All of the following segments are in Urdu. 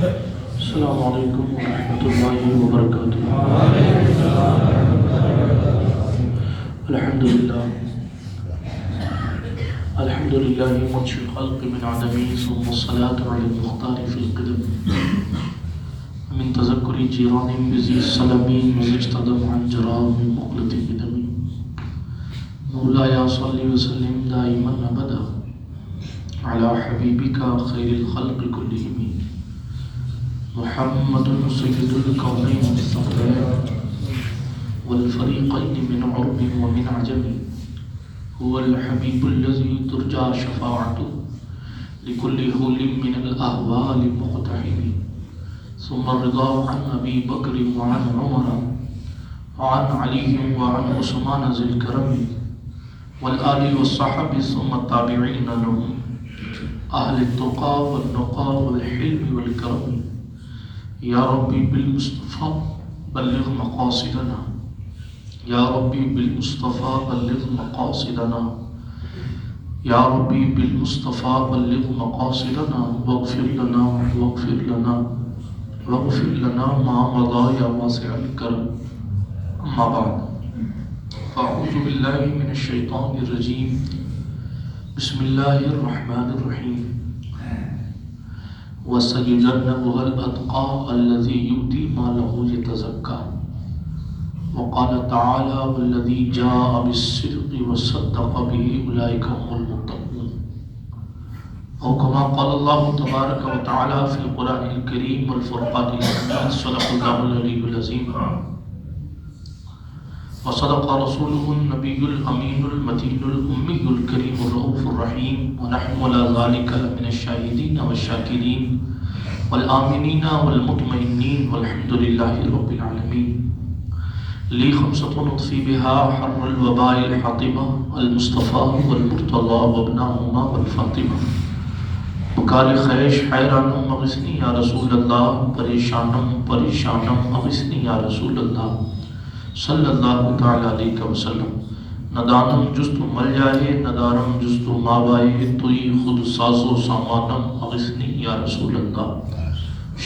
السلام علیکم ورحمۃ اللہ وبرکاتہ۔ الحمد للہ منشئ الخلق من عدم ثم الصلاة علی المختار فی القدم من تذکر جیران بذی السلم من اجتدم عن جرام من مقلة بدم مولایا صلی وسلم دائما ابدا علی حبیبک خیر الخلق کلہم محمد سید الکونین الثقلین والفریقین من عرب ومن عجم هو الحبیب الذی ترجى شفاعته لكل حول من الأهوال مقتحم ثم الرضا عن أبي بكر وعن عمر وعن علي وعن عثمان ذي الكرم والآل والصحب ثم التابعين لهم أهل التقى والنقى والحلم والكرم یا ربی بالمصطفیٰ بلغ مقاصدنا، یا ربی بالمصطفیٰ بلغ مقاصدنا، یا ربی بالمصطفیٰ بلغ مقاصدنا واغفر لنا واغفر لنا واغفر لنا ما مضى یا واسع الکرم۔ اما بعد فاعوذ باللہ من الشیطان الرجیم، بسم اللہ الرحمن الرحیم۔ وَسَيُجَنَّبُهَا الْأَتْقَى الَّذِي يُؤْتِي مَالَهُ يَتَزَكَّى وَقَالَ تَعَالَى وَالَّذِي جَاءَ بِالصِّدْقِ وَصَدَّقَ بِهِ أُولَئِكَ هُمُ الْمُتَّقُونَ، أو كما قال الله تبارك وتعالى في القرآن الكريم والفرقان الحميد، صدق الله العلي العظيم وصدق رسوله النبي الأمين المتين الأمي الكريم الرؤوف الرحيم، ونحن على ذلك من الشاهدين والشاكرين والآمنين والمطمئنين والحمد لله رب العالمين۔ لي خمسة نطفي بها حر الوباء الحاطمة المصطفى والمرتضى وابناهما والفاطمة، بكال خیش حیرانم اغثنی یا رسول اللہ، پریشانم پریشانم اغثنی یا رسول اللہ صلی اللہ تعالی علیہ وسلم۔ ندانم جست مل جائے ندارم جست مابائے، توئی خود ساز و سامانم اغثنی یا رسول اللہ۔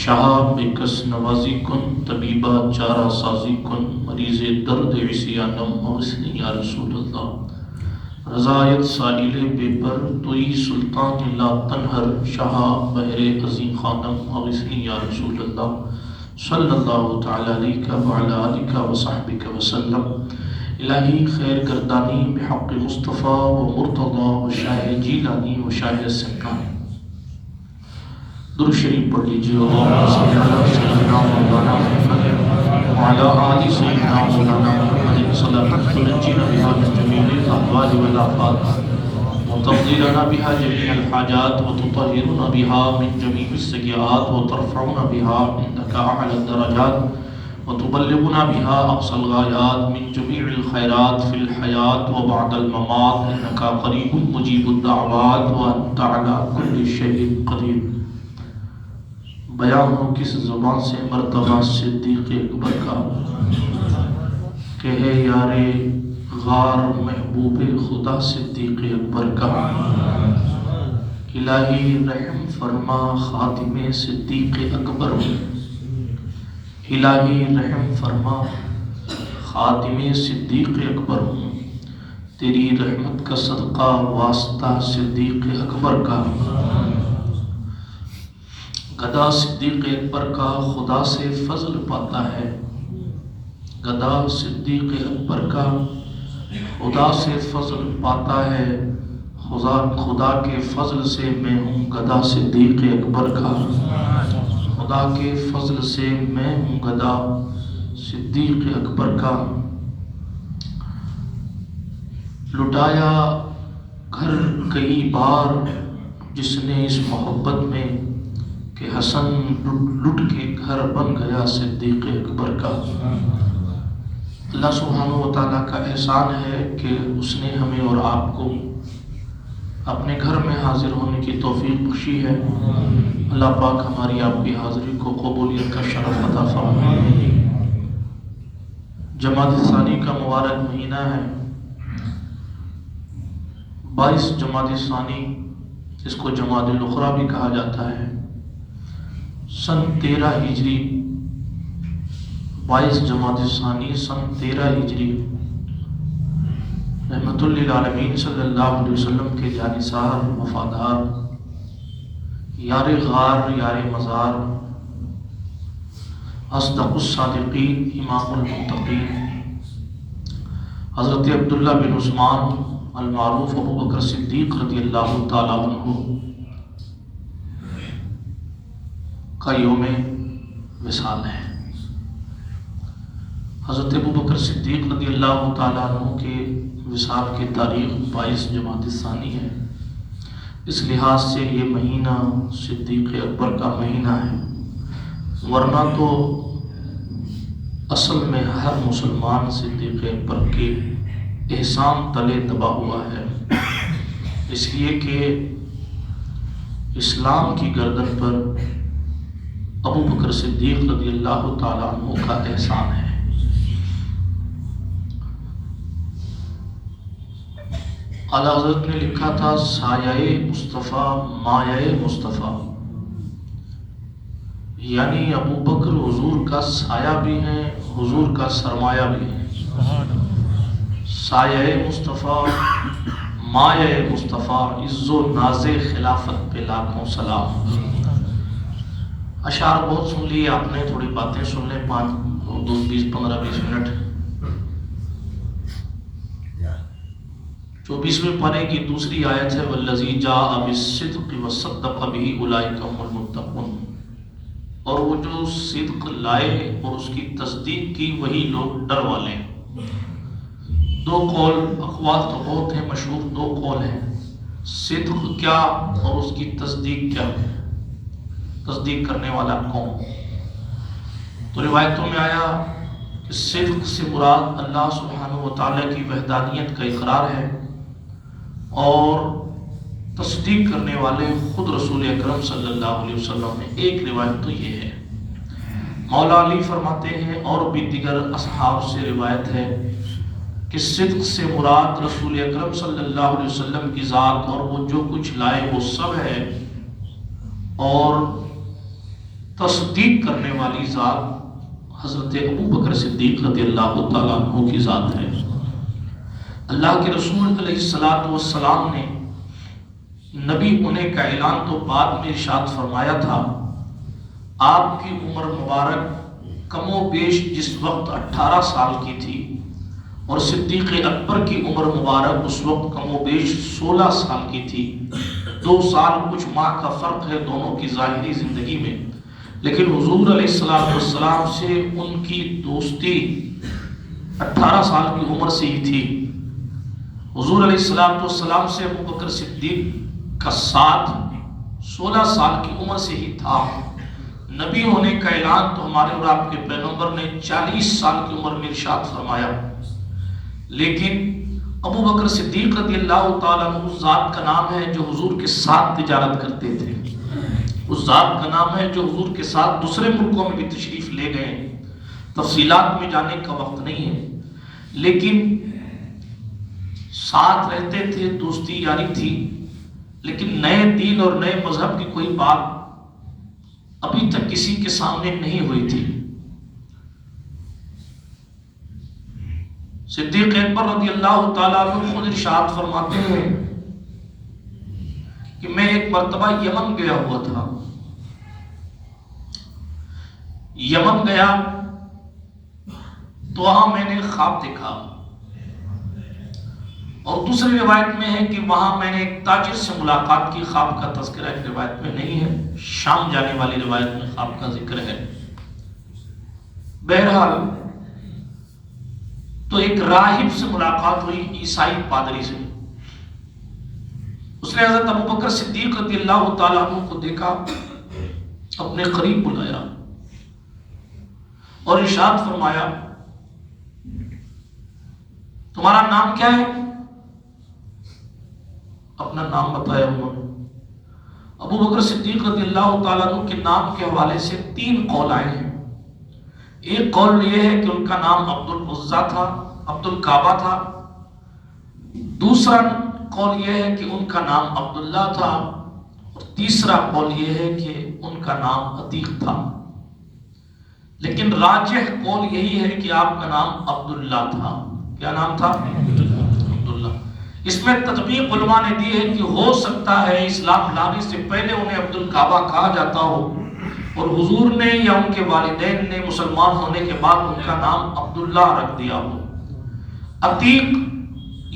شاہ بکس نوازی کن طبیبہ چارہ سازی کن، مریض درد عصیانم اغثنی یا رسول اللہ۔ رضایت سائل بے پر توئی سلطان لا تنہر، شاہ بحر عظیم خانم اغثنی یا رسول اللہ صلی اللہ تعالی علیہ وعلی آلہ وصحبہ وسلم۔ الہی خیر گردانی بحق مصطفیٰ و مرتضیٰ و شاہ جیلانی و شاہ سمعانی۔ درود شریف پڑھ لیجیے، اللہم صلی علی سیدنا مولانا محمد وعلی آل سیدنا مولانا محمد صلاۃ تنجینا بها من جمیع الاحوال والآفات وتقضی لنا بها جميع الحاجات وتطهرنا بها من جميع السیئات وترفعنا بها عندك أعلى الدرجات وتبلغنا بها أقصى الغايات من جميع الخيرات في الحياة وبعد الممات، إنك قريب مجيب الدعوات وأنت على كل شيء قدير۔ بیان ہو کس زبان سے مرتبہ صدیق اکبر کا، کہ ہے یار غار محبوب خدا صدیق اکبر کا۔ الہی رحم فرما خاتم صدیق اکبر ہوں، الہی رحم فرما خاتم صدیق اکبر ہوں، تیری رحمت کا صدقہ واسطہ صدیق اکبر کا۔ گدھا صدیق اکبر کا خدا سے فضل پاتا ہے، گدھا صدیق اکبر کا خدا سے فضل پاتا ہے، خدا کے فضل سے میں ہوں گدھا صدیق اکبر کا، خدا کے فضل سے میں ہوں گدھا صدیق اکبر کا۔ لٹایا گھر کئی بار جس نے اس محبت میں، کہ حسن لٹ کے گھر بن گیا صدیق اکبر کا۔ اللہ سبحانہ وتعالیٰ کا احسان ہے کہ اس نے ہمیں اور آپ کو اپنے گھر میں حاضر ہونے کی توفیق بخشی ہے۔ اللہ پاک ہماری آپ کی حاضری کو قبولیت کا شرف عطا فرمائے۔ جمادی ثانی کا مبارک مہینہ ہے، 22 جمادی ثانی، اس کو جمادی الاخری بھی کہا جاتا ہے۔ سن 13 ہجری 22 جمادی الثانی سن 13 ہجری رحمت للعالمین صلی اللہ علیہ وسلم کے جانثار وفادار یار غار یار مزار اصدق الصادقین امام المتقین حضرت عبداللہ بن عثمان المعروف ابو بکر صدیق رضی اللہ تعالیٰ عنہ کا یوم وصال ہے۔ حضرت ابو بکر صدیق رضی اللہ تعالیٰ عنہ کے وصال کی تاریخ 22 جمادی الثانی ہے۔ اس لحاظ سے یہ مہینہ صدیق اکبر کا مہینہ ہے، ورنہ تو اصل میں ہر مسلمان صدیق اکبر کے احسان تلے دبا ہوا ہے، اس لیے کہ اسلام کی گردن پر ابو بکر صدیق رضی اللہ تعالیٰ عنہ کا احسان ہے۔ اعلیٰ حضرت نے لکھا تھا سایہ مصطفیٰ مایہ مصطفیٰ، یعنی ابو بکر حضور کا سایہ بھی ہیں، حضور کا سرمایہ بھی ہیں۔ سایہ مصطفیٰ مایہ مصطفیٰ عز و ناز خلافت پہ لاکھوں سلام۔ اشعار بہت سن لیے آپ نے، تھوڑی باتیں سن لیں، 15-20 منٹ۔ 24ویں پارے کی دوسری آیت ہے والذی جاء بالصدق وصدق بہ اولئک هم المتقون، اور وہ جو صدق لائے اور اس کی تصدیق کی وہی لوگ ڈر والے ہیں۔ دو قول، اقوال تو بہت ہیں، مشہور 2 قول ہیں، صدق کیا اور اس کی تصدیق کیا، تصدیق کرنے والا کون؟ تو روایتوں میں آیا کہ صدق سے مراد اللہ سبحانہ وتعالی کی وحدانیت کا اقرار ہے، اور تصدیق کرنے والے خود رسول اکرم صلی اللہ علیہ وسلم نے۔ ایک روایت تو یہ ہے، مولا علی فرماتے ہیں اور بھی دیگر اصحاب سے روایت ہے کہ صدق سے مراد رسول اکرم صلی اللہ علیہ وسلم کی ذات اور وہ جو کچھ لائے وہ سب ہے، اور تصدیق کرنے والی ذات حضرت ابو بکر صدیق رضی اللہ تعالیٰ عنہ کی ذات ہے۔ اللہ کے رسول علیہ السلام نے نبی ہونے کا اعلان تو بعد میں ارشاد فرمایا تھا، آپ کی عمر مبارک کم و بیش جس وقت 18 سال کی تھی، اور صدیق اکبر کی عمر مبارک اس وقت کم و بیش 16 سال کی تھی۔ 2 سال کچھ ماہ کا فرق ہے دونوں کی ظاہری زندگی میں، لیکن حضور علیہ السلام سے ان کی دوستی 18 سال کی عمر سے ہی تھی۔ حضور علیہ السلام سے ابو بکر صدیق کا ساتھ 16 سال کی عمر سے ہی تھا۔ نبی ہونے کا اعلان تو ہمارے اور آپ کے پیغمبر نے 40 سال کی عمر میں ارشاد فرمایا، لیکن ابو بکر صدیق رضی اللہ تعالیٰ عنہ اس ذات کا نام ہے جو حضور کے ساتھ تجارت کرتے تھے، اس ذات کا نام ہے جو حضور کے ساتھ دوسرے ملکوں میں بھی تشریف لے گئے۔ تفصیلات میں جانے کا وقت نہیں ہے، لیکن ساتھ رہتے تھے، دوستی یاری تھی، لیکن نئے دین اور نئے مذہب کی کوئی بات ابھی تک کسی کے سامنے نہیں ہوئی تھی۔ صدیق اکبر رضی اللہ تعالیٰ عنہ خود ارشاد فرماتے ہیں کہ میں ایک مرتبہ یمن گیا ہوا تھا، یمن گیا تو وہاں میں نے خواب دیکھا، اور دوسری روایت میں ہے کہ وہاں میں نے ایک تاجر سے ملاقات کی۔ خواب کا تذکرہ ایک روایت میں نہیں ہے، شام جانے والی روایت میں خواب کا ذکر ہے۔ بہرحال تو ایک راہب سے ملاقات ہوئی، عیسائی پادری سے۔ اس نے حضرت ابو بکر صدیق رضی اللہ تعالیٰ عنہ کو دیکھا، اپنے قریب بلایا اور ارشاد فرمایا تمہارا نام کیا ہے؟ اپنا نام بتایا انہوں نے۔ ابو بکر صدیق رضی اللہ تعالیٰ عنہ کے نام کے حوالے سے 3 قول آئے ہیں۔ ایک قول یہ ہے کہ ان کا نام عبد العزیٰ تھا، عبد الکعبہ تھا۔ دوسرا قول یہ ہے کہ ان کا نام عبداللہ تھا، اور تیسرا قول یہ ہے کہ ان کا نام عتیق تھا، لیکن راجح قول یہی ہے کہ آپ کا نام عبداللہ تھا۔ کیا نام تھا؟ عبداللہ۔ اس میں تطبیق علماء نے دی ہے کہ ہو سکتا ہے اسلام لانے سے پہلے انہیں عبد الکعبہ کہا جاتا ہو، اور حضور نے یا ان کے والدین نے مسلمان ہونے کے بعد ان کا نام عبداللہ رکھ دیا ہو۔ عتیق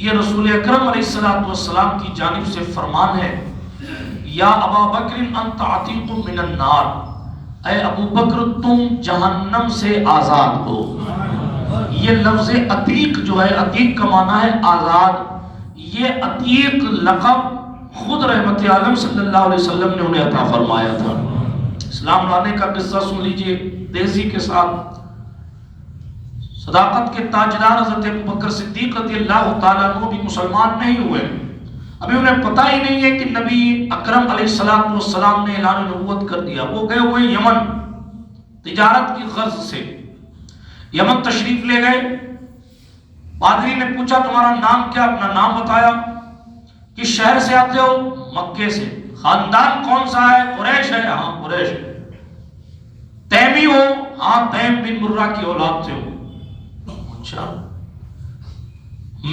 یہ رسول اکرم علیہ السلام کی جانب سے فرمان ہے، یا ابا بکر انت عتیق من النار، اے ابو بکر تم جہنم سے آزاد ہو۔ یہ لفظ عتیق جو ہے، عتیق کا معنی ہے آزاد۔ یہ عتیق لقب خود رحمت عالم صلی اللہ علیہ وسلم نے انہیں عطا فرمایا تھا۔ اسلام لانے کا قصہ سن لیجئے تیزی کے ساتھ۔ صداقت کے تاجدار حضرت ابوبکر صدیق رضی اللہ تعالیٰ عنہ بھی مسلمان نہیں ہوئے، ابھی انہیں پتہ ہی نہیں ہے کہ نبی اکرم علیہ السلام نے اعلان نبوت کر دیا۔ وہ گئے ہوئے یمن تجارت کی غرض سے، یمن تشریف لے گئے۔ پادری نے پوچھا تمہارا نام کیا؟ اپنا نام بتایا۔ کس شہر سے آتے ہو؟ مکے سے۔ خاندان کون سا ہے؟ قریش ہے۔ ہاں قریش۔ تیمی ہو؟ ہاں تیم بن مرہ کی اولاد سے ہو۔ اچھا،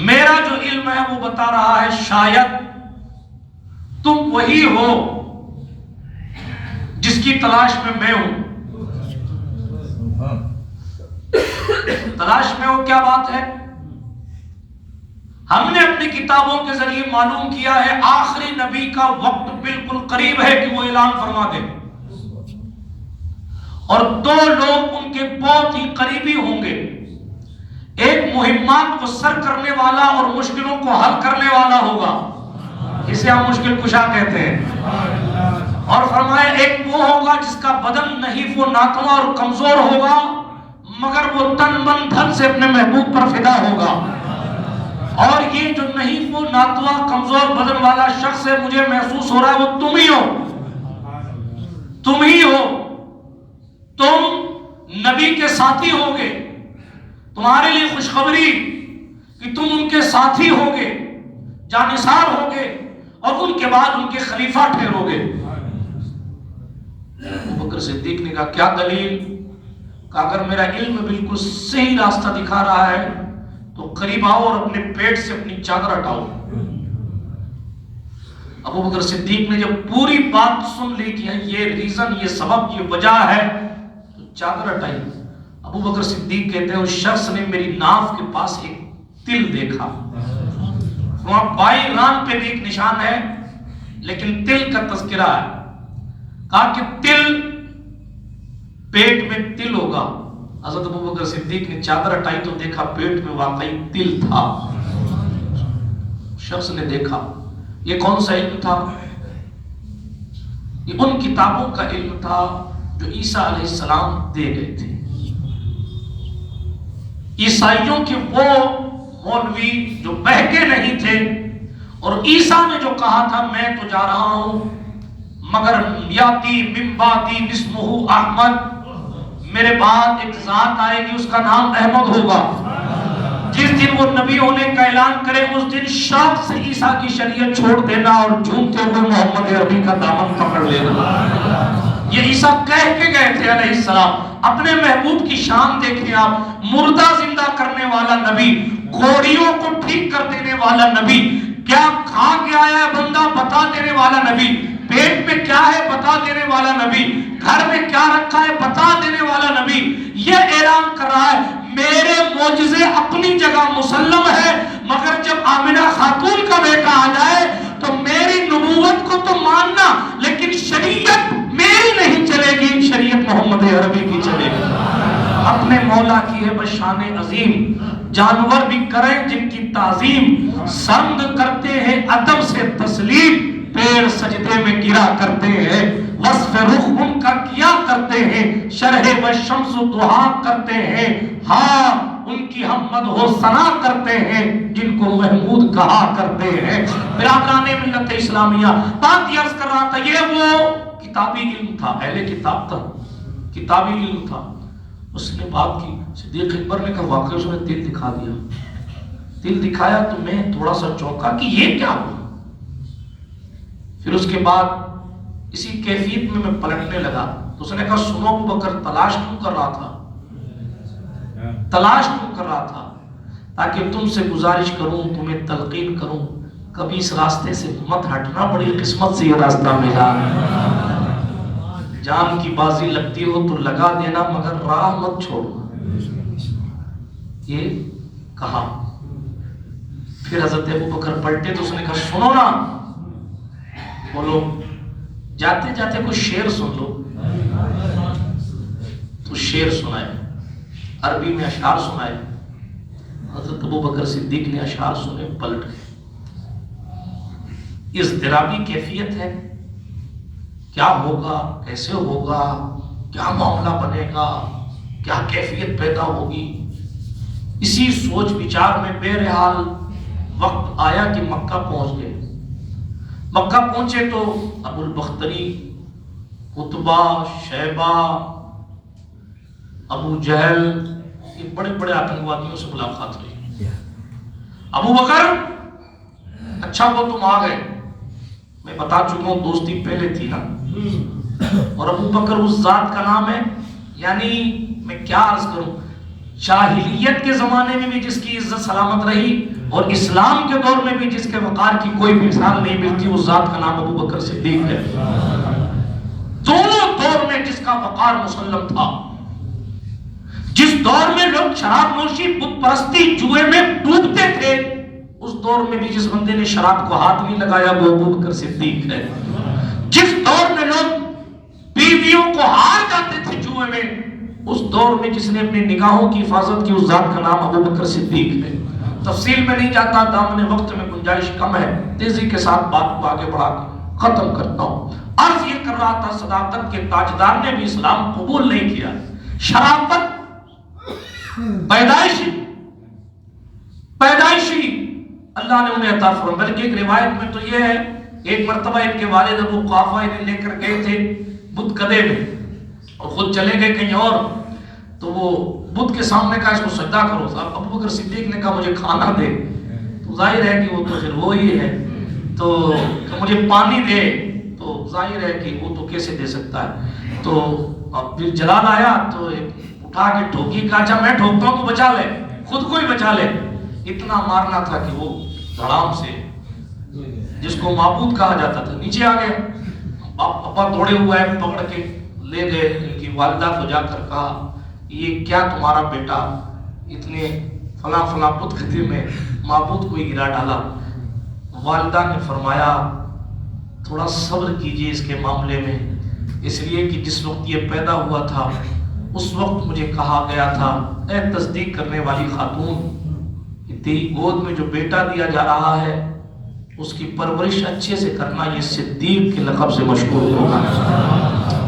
میرا جو علم ہے وہ بتا رہا ہے شاید تم وہی ہو جس کی تلاش میں ہوں۔ تلاش میں ہو کیا بات ہے؟ ہم نے اپنی کتابوں کے ذریعے معلوم کیا ہے آخری نبی کا وقت بالکل قریب ہے کہ وہ اعلان فرما دے، اور دو لوگ ان کے بہت ہی قریبی ہوں گے، ایک مہمات کو سر کرنے والا اور مشکلوں کو حل کرنے والا ہوگا، اسے ہم مشکل کشا کہتے ہیں، اور فرمایا ایک وہ ہوگا جس کا بدن نحیف و ناتواں اور کمزور ہوگا، مگر وہ تن من دھن سے اپنے محبوب پر فدا ہوگا، اور یہ جو نحیف و ناتواں کمزور بدن والا شخص ہے مجھے محسوس ہو رہا ہے وہ تم ہی ہو، تم ہی ہو، تم نبی کے ساتھی ہوگے، تمہارے لیے خوشخبری کہ تم ان کے ساتھی ہوگے، جانثار ہوگے، اور ان کے بعد ان کے خلیفہ ٹھہروگے۔ ابوبکر صدیق نے کہا کیا دلیل؟ کہ اگر میرا علم بالکل صحیح راستہ دکھا رہا ہے تو قریب آؤ اور اپنے پیٹ سے اپنی چادر ہٹاؤ۔ ابوبکر صدیق نے جب پوری بات سن لی کہ یہ ریزن، یہ سبب، یہ وجہ ہے، تو چادر ہٹائی۔ ابوبکر صدیق کہتے ہیں اس شخص نے میری ناف کے پاس ایک تل دیکھا، وہاں بائی ران پہ بھی ایک نشان ہے لیکن تل کا تذکرہ ہے، کہا کہ تل، پیٹ میں تل ہوگا۔ حضرت ابوبکر صدیق نے چادر ہٹائی تو دیکھا پیٹ میں واقعی تل تھا۔ شخص نے دیکھا، یہ کون سا علم تھا؟ یہ ان کتابوں کا علم تھا جو عیسیٰ علیہ السلام دے گئے تھے۔ عیسائیوں کے وہ مولوی جو بہکے نہیں تھے، اور عیسیٰ نے جو کہا تھا میں تو جا رہا ہوں مگر یاتی من بعدی اسمہ احمد، میرے بعد ایک ذات آئے گی اس کا نام احمد ہوگا، جس دن وہ نبی ہونے کا اعلان کرے اس دن شوق سے عیسیٰ کی شریعت چھوڑ دینا اور جھومتے ہوئے محمد عربی کا دامن پکڑ لینا۔ یہ عیسیٰ کہہ کے گئے تھے علیہ السلام۔ اپنے محبوب کی شان دیکھیں آپ، مردہ زندہ کرنے والا نبی، گھوڑیوں کو ٹھیک کر دینے والا نبی، کیا کھا کے آیا ہے بندہ بتا دینے والا نبی، پیٹ میں کیا ہے بتا دینے والا نبی، گھر میں کیا رکھا ہے بتا دینے والا نبی، یہ اعلان کر رہا ہے میرے معجزے اپنی جگہ مسلم ہے، مگر جب آمنہ خاتون کا بیٹا آ جائے تو میری نبوت کو تو ماننا، لیکن شریعت میری نہیں چلے گی، شریعت محمد عربی کی چلے گی۔ اپنے مولا کی ہے بشان عظیم، جانور بھی کریں جن کی تعظیم، سند کرتے ہیں ادب سے تسلیم، پیر سجدے میں گرا کرتے ہیں، وصف رخ ان کا کیا کرتے ہیں، شرح و شمس دعا کرتے ہیں، ہاں ان کی ہم مدح و ثنا کرتے ہیں جن کو محمود کہا کرتے ہیں۔ برادران ملت اسلامیہ، بات یہ عرض کر رہا تھا، یہ وہ کتابی علم تھا، اہل کتاب تھا، کتابی علم تھا۔ اس نے بات کی، صدیق اکبر نے کہا واقعی اس نے تل دکھا دیا۔ تل دکھایا تو میں تھوڑا سا چونکا کہ یہ کیا ہوا۔ پھر اس کے بعد اسی کیفیت میں پلٹنے لگا تو اس نے کہا سنو ابو بکر، تلاش کیوں کر رہا تھا؟ تلاش کیوں کر رہا تھا؟ تاکہ تم سے گزارش کروں، تمہیں تلقین کروں، کبھی اس راستے سے مت ہٹنا، بڑی قسمت سے یہ راستہ ملا۔ جان کی بازی لگتی ہو تو لگا دینا، مگر راہ مت چھوڑنا، یہ کہا۔ پھر حضرت ابو بکر پلٹے تو اس نے کہا سنو نا، بولو، جاتے جاتے کوئی شعر سن لو۔ تو شعر سنائے، عربی میں اشعار سنائے۔ حضرت ابو بکر صدیق نے اشعار سنے، پلٹ گئے۔ اضطرابی کیفیت ہے، کیا ہوگا، کیسے ہوگا، کیا معاملہ بنے گا، کیا کیفیت پیدا ہوگی، اسی سوچ بچار میں بہرحال وقت آیا کہ مکہ پہنچ گئے۔ مکہ پہنچے تو ابو البختری، عتبہ، شیبہ، ابو جہل، یہ بڑے بڑے آتنکوادیوں سے ملاقات ہوئی۔ ابو بکر، اچھا وہ تم آ گئے، میں بتا چکا ہوں دوستی پہلے تھی نا۔ اور ابو بکر اس ذات کا نام ہے، یعنی میں کیا عرض کروں، جاہلیت کے زمانے میں بھی جس کی عزت سلامت رہی اور اسلام کے دور میں بھی جس کے وقار کی کوئی مثال نہیں ملتی، اس ذات کا نام ابو بکر صدیق ہے۔ دونوں دور میں جس کا وقار مسلم تھا، جس دور میں لوگ شراب نوشی، بت پرستی، جوئے میں ڈوبتے تھے، اس دور میں بھی جس بندے نے شراب کو ہاتھ نہیں لگایا وہ ابو بکر صدیق ہے۔ جس دور میں لوگ بیویوں کو ہار جاتے تھے جوئے میں، اس دور میں جس نے اپنی نگاہوں کی حفاظت کی، اس ذات کا نام ابو بکر صدیق ہے۔ تفصیل میں نہیں جاتا، دامن وقت میں گنجائش کم ہے، تیزی کے ساتھ بات کو آگے بڑھا کے ختم کرتا ہوں۔ عرض یہ کر رہا تھا، صداقت کے تاجدار نے بھی اسلام قبول نہیں کیا۔ شرافت پیدائشی اللہ نے انہیں عطا فرمایا۔ بلکہ ایک روایت میں تو یہ ہے، ایک مرتبہ ان کے والد ابو قحافہ انہیں لے کر گئے تھے بت کدے میں، اور خود چلے گئے کہیں اور، تو وہ بت کے سامنے کہا اس کو سجدہ کرو۔ ابو بکر صدیق نے کہا مجھے کھانا دے، تو ظاہر ہے کہ وہ تو پھر وہی ہے، تو مجھے پانی دے، تو ظاہر ہے کہ وہ تو کیسے دے سکتا ہے۔ تو اب پھر جلال آیا تو اٹھا کے ٹھوکی، کہا اچھا میں ٹھوکتا ہوں تو بچا لے، خود کو ہی بچا لے۔ اتنا مارنا تھا کہ وہ دھڑام سے، جس کو معبود کہا جاتا تھا، نیچے آ گیا۔ ابا دوڑے ہوا ہے، پکڑ کے لے گئے ان کی والدہ کو، جا کر کہا یہ کیا تمہارا بیٹا اتنے فلاں فلاں بت کدے میں معبود کو ہی گرا ڈالا۔ والدہ نے فرمایا تھوڑا صبر کیجئے اس کے معاملے میں، اس لیے کہ جس وقت یہ پیدا ہوا تھا اس وقت مجھے کہا گیا تھا اے تصدیق کرنے والی خاتون، تیری گود میں جو بیٹا دیا جا رہا ہے اس کی پرورش اچھے سے کرنا، یہ صدیق کے لقب سے مشہور ہوگا۔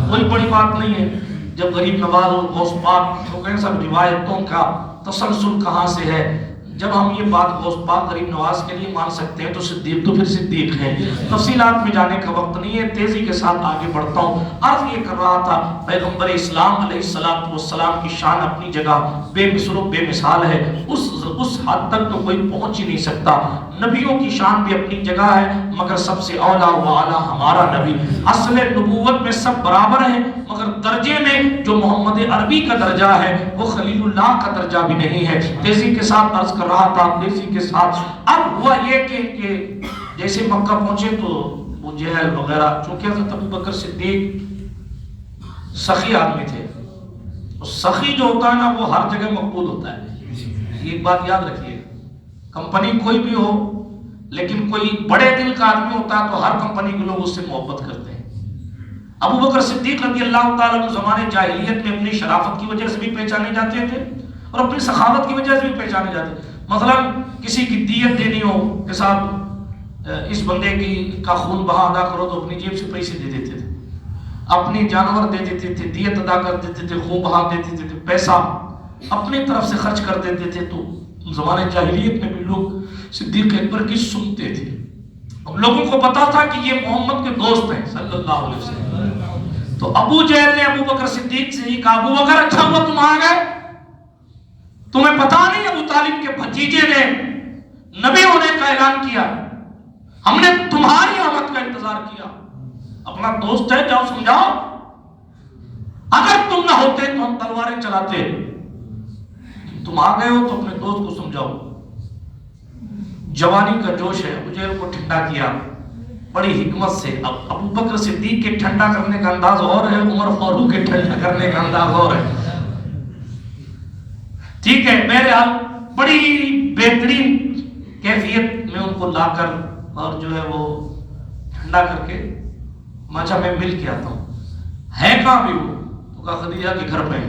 کوئی بڑی بات نہیں ہے، جب غریب نواز اور غوث پاک تو کہیں سب روایتوں کا تسلسل کہاں سے ہے، جب ہم یہ بات غوث پاک غریب نواز کے لیے مان سکتے ہیں تو صدیق تو پھر صدیق ہے۔ تفصیلات میں جانے کا وقت نہیں ہے، تیزی کے ساتھ آگے بڑھتا ہوں۔ عرض یہ کر رہا تھا پیغمبر اسلام علیہ السلام کی شان اپنی جگہ بے مثل و بے مثال ہے، اس حد تک تو کوئی پہنچ ہی نہیں سکتا۔ نبیوں کی شان بھی اپنی جگہ ہے، مگر سب سے اولا و اعلیٰ ہمارا نبی۔ اصل نبوت میں سب برابر ہیں، مگر درجے میں جو محمد عربی کا درجہ ہے وہ خلیل اللہ کا درجہ بھی نہیں ہے۔ تیزی کے ساتھ عرض کر رہا تھا، تیزی کے ساتھ اب ہوا یہ کہ جیسے مکہ پہنچے تو وہ جہل وغیرہ، چونکہ حضرت ابو بکر صدیق سخی آدمی تھے، اور سخی جو ہوتا ہے نا وہ ہر جگہ مقبول ہوتا ہے۔ ایک بات یاد رکھیے، کمپنی کوئی بھی ہو لیکن کوئی بڑے دل کا آدمی ہوتا ہے تو ہر کمپنی کے لوگ اس سے محبت کرتے ہیں۔ ابو بکر صدیق رضی اللہ تعالیٰ عنہ زمانے جاہلیت میں اپنی شرافت کی وجہ سے بھی پہچانے جاتے تھے اور اپنی سخاوت کی وجہ سے بھی پہچانے جاتے تھے۔ مثلا کسی کی دیت دینی ہو کہ صاحب اس بندے کا خون بہا ادا کرو تو اپنی جیب سے پیسے دے دیتے تھے، اپنی جانور دے دیتے تھے، دیت ادا کر دیتے تھے، خون بہا دے دیتے تھے، پیسہ اپنی طرف سے خرچ کر دیتے تھے۔ تو زمانے جاہلیت میں بھی لوگ صدیق اکبر کی سنتے تھے۔ اب لوگوں کو پتا تھا کہ یہ محمد کے دوست ہیں صلی اللہ علیہ وسلم۔ تو ابو جہل نے ابو بکر صدیق سے ہی کہا ابو بکر اچھا ہوا تم آ گئے، تمہیں پتا نہیں ابو طالب کے بھتیجے نے نبی ہونے کا اعلان کیا، ہم نے تمہاری آمد کا انتظار کیا۔ اپنا دوست ہے، جاؤ سمجھاؤ، اگر تم نہ ہوتے تو ہم تلواریں چلاتے، تم آ گئے ہو تو اپنے دوست کو سمجھاؤ۔ جوانی کا جوش ہے، ابو جہل کو ٹھنڈا کیا بڑی حکمت سے۔ اب ابو بکر صدیق کے ٹھنڈا کرنے کا انداز اور ہے، عمر فاروق کے ٹھنڈا کرنے کا انداز اور ہے، ٹھیک ہے۔ بہرحال بڑی بہترین کیفیت میں ان کو لا کر اور جو ہے وہ ٹھنڈا کر کے ماچا میں مل کے آتا ہوں، ہے کہاں بھی وہ؟ تو کہا خدیجہ کے گھر میں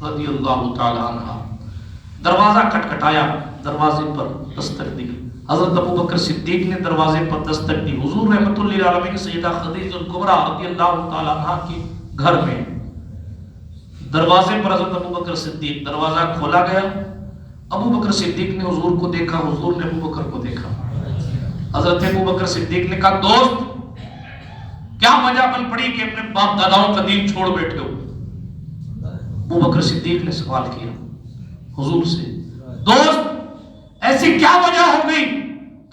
رضی اللہ تعالی عنہ۔ دروازہ کھٹکھٹایا، دروازے پر دستک دی، حضرت ابو بکر صدیق نے دروازے پر دستک دی، حضور رحمت اللہ للعالمین سیدہ خدیجہ الکبریٰ رضی اللہ تعالی عنہ کے گھر میں دروازے پر حضرت ابو بکر صدیق، دروازہ کھولا گیا، ابو بکر صدیق نے حضور کو دیکھا، حضور نے ابو بکر کو دیکھا۔ حضرت ابو بکر صدیق نے کہا دوست کیا وجہ بن پڑی کہ اپنے باپ داداؤں کا دین چھوڑ بیٹھے ہو؟ ابو بکر صدیق نے سوال کیا حضور سے، دوست ایسی کیا وجہ ہو گئی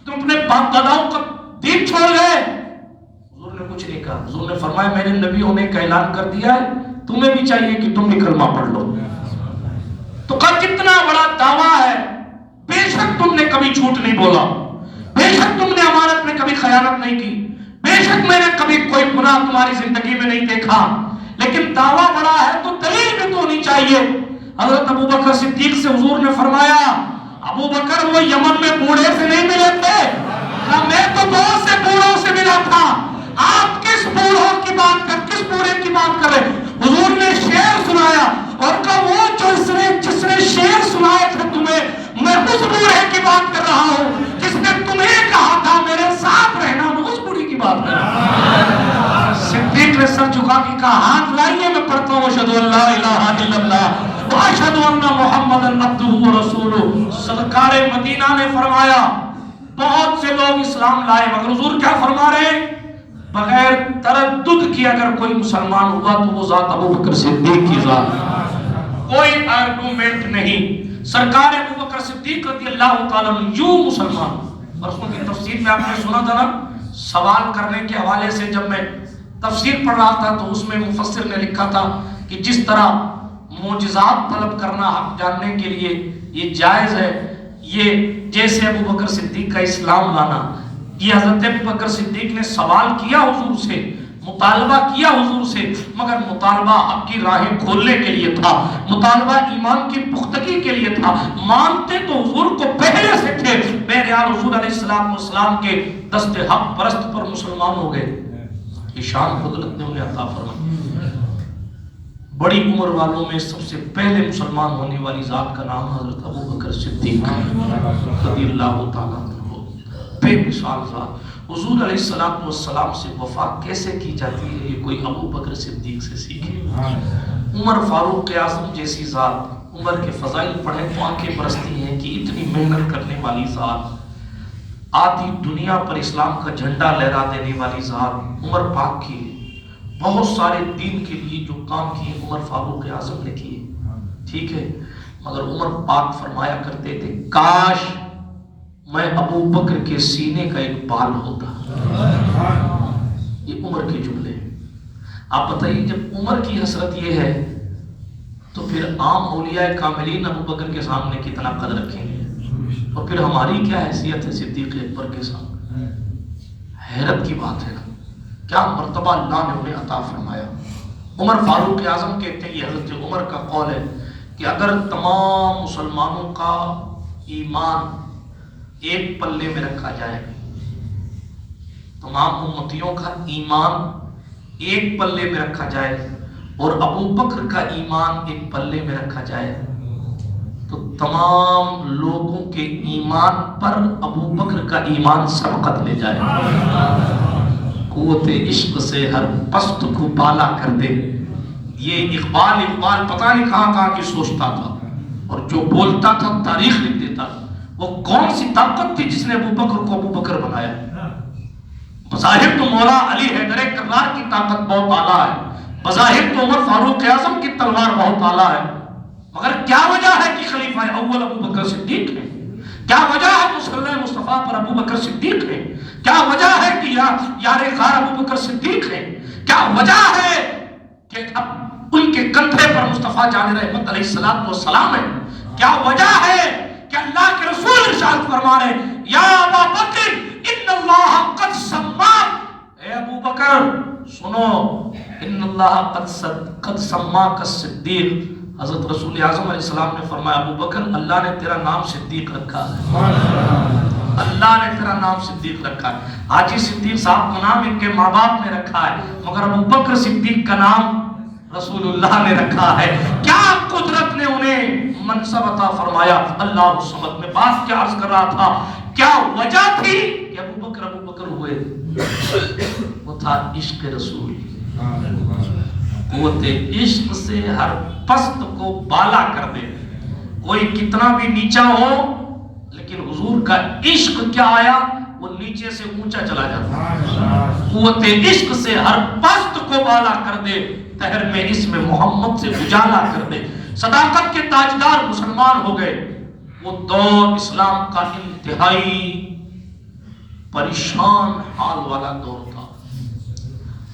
تم اپنے باپ داداؤں کا دین چھوڑ گئے؟ حضور نے کچھ نہیں کہا، حضور نے فرمایا میں نے نبی ہونے کا اعلان کر دیا ہے، تمہیں بھی چاہیے کہ تم بھی کلمہ پڑھ لو۔ تو کہا کتنا بڑا دعویٰ ہے، بے شک تم نے کبھی جھوٹ نہیں بولا، بے شک تم نے امانت میں کبھی خیانت نہیں کی، بے شک میں نے کبھی کوئی گناہ تمہاری زندگی میں نہیں دیکھا، لیکن دعویٰ بڑا ہے تو دلیل بھی تو ہونی چاہیے۔ حضرت ابو بکر صدیق سے حضور نے فرمایا ابو بکر وہ یمن میں بوڑھے سے نہیں ملے تھے، میں تو بہت سے بوڑھوں سے ملا تھا، آپ کس بوڑھوں کی بات کر، کس بوڑھے کی بات کر رہے؟ حضور نے شعر سنایا اور کہا وہ جس نے شعر سنائے تھے تمہیں، میں اس بوڑھے کی بات کر رہا ہوں جس نے تمہیں کہا تھا میرے ساتھ رہنا، میں اس بوڑھی کی بات کر رہا ہوں۔ صدیق نے سر جھکا کے کہا ہاتھ لائیے میں پڑھتا ہوں اشہد ان لا الہ الا اللہ واشہد ان محمدًا عبدہ ورسولہ۔ سرکار مدینہ نے فرمایا بہت سے لوگ اسلام لائے، مگر حضور کیا فرما رہے ہیں؟ بغیر تردد کی اگر کوئی مسلمان ہوا تو وہ ذات ابو بکر صدیق کی ذات، کوئی آرگومنٹ نہیں۔ سرکار ابو بکر صدیق رضی اللہ تعالیٰ عنہ یوں مسلمان، برسوں کی تفسیر میں آپ نے سنا تھا نا، سوال کرنے کے حوالے سے جب میں تفسیر پڑھ رہا تھا تو اس میں مفسر نے لکھا تھا کہ جس طرح معجزات طلب کرنا حق جاننے کے لیے یہ جائز ہے، یہ جیسے ابو بکر صدیق کا اسلام لانا، یہ حضرت ابو بکر صدیق نے سوال کیا حضور سے، مطالبہ کیا حضور سے، مگر مطالبہ حق کی راہیں کھولنے کے لیے تھا، مطالبہ ایمان کی پختگی کے لیے تھا، مانتے تو حضور کو پہلے سے تھے۔ بہرحال حضور علیہ السلام کے دست حق پرست پر مسلمان ہو گئے، یہ شان قدرت نے انہیں عطا فرمائی۔ بڑی عمر والوں میں سب سے پہلے مسلمان ہونے والی ذات کا نام حضرت ابو بکر صدیق رضی اللہ تعالیٰ عنہ، بے مثال ذات۔ حضور علیہ السلام سے وفا کیسے کی جاتی ہے یہ کوئی ابو بکر صدیق سے سیکھے۔ عمر فاروق اعظم جیسی ذات، عمر کے فضائل پڑھیں تو آنکھیں برستی ہیں کہ اتنی محنت کرنے والی ذات، آدھی دنیا پر اسلام کا جھنڈا لہرا دینے والی ذات عمر پاک کی، بہت سارے دین کے لیے جو کام کیے عمر فاروق اعظم نے کیے، ٹھیک ہے، مگر عمر پاک فرمایا کرتے تھے کاش میں ابو بکر کے سینے کا ایک بال ہوتا۔ یہ عمر کے جملے ہیں۔ آپ بتائیے جب عمر کی حسرت یہ ہے تو پھر عام اولیاء کاملین ابو بکر کے سامنے کتنا قدر رکھیں گے، اور پھر ہماری کیا حیثیت ہے صدیق اکبر کے سامنے؟ حیرت کی بات ہے، کیا مرتبہ اللہ نے انہیں عطا فرمایا۔ عمر فاروق اعظم کہتے ہیں، یہ حضرت عمر کا قول ہے کہ اگر تمام مسلمانوں کا ایمان ایک پلے میں رکھا جائے، تمام امتیوں کا ایمان ایک پلے میں رکھا جائے اور ابو بکر کا ایمان ایک پلے میں رکھا جائے تو تمام لوگوں کے ایمان پر ابو بکر کا ایمان سبقت لے جائے، قوت عشق سے ہر پست کو بالا کر دے۔ یہ اقبال پتہ نہیں کہاں کی سوچتا تھا، اور جو بولتا تھا تاریخ لکھ دیتا تھا۔ وہ کون سی طاقت تھی جس نے ابو بکر کو ابو بکر بنایا؟ بظاہر تو مولا علی حیدر کرار کی طاقت بہت اعلیٰ ہے، بظاہر تو عمر فاروق اعظم کی تلوار بہت اعلیٰ ہے، مگر کیا وجہ ہے کہ خلیفہ اول ابو بکر صدیق ہے؟ کیا وجہ ہے مصلی مصطفیٰ پر ابو بکر صدیق ہے؟ کیا وجہ ہے کہ یار غار ابو بکر صدیق ہے؟ کیا وجہ ہے کہ اب ان کے کندھے پر مصطفیٰ جان رحمت علیہ السلام ہے؟ کیا وجہ ہے کہ اللہ کے رسول ارشاد فرما رہے یا ابا بکر ان اللہ قد سماک، اے ابو بکر سنو، ان اللہ قد سماک الصدیق، حضرت رسول اعظم علیہ السلام نے فرمایا ابو بکر اللہ نے تیرا نام صدیق رکھا ہے، اللہ نے تیرا نام صدیق رکھا ہے۔ حاجی صدیق صاحب کا نام ان کے ماں باپ نے رکھا ہے، مگر ابو بکر صدیق کا نام رسول اللہ نے رکھا ہے۔ کیا قدرت نے انہیں منصب عطا فرمایا؟ اللہ الصمد۔ میں بات کیا عرض کر رہا تھا، کیا وجہ تھی کہ ابو بکر ہوئے؟ وہ تھا عشق رسول۔ قوت عشق سے ہر پست کو بالا کر دے، کوئی کتنا بھی نیچا ہو لیکن حضور کا عشق کیا آیا، وہ نیچے سے اونچا چلا جاتا۔ قوت عشق سے ہر پست کو بالا کر دے، تہر میں اسم محمد سے اجالا کر دے۔ صداقت کے تاجدار مسلمان ہو گئے۔ وہ دور اسلام کا انتہائی پریشان حال والا دور تھا۔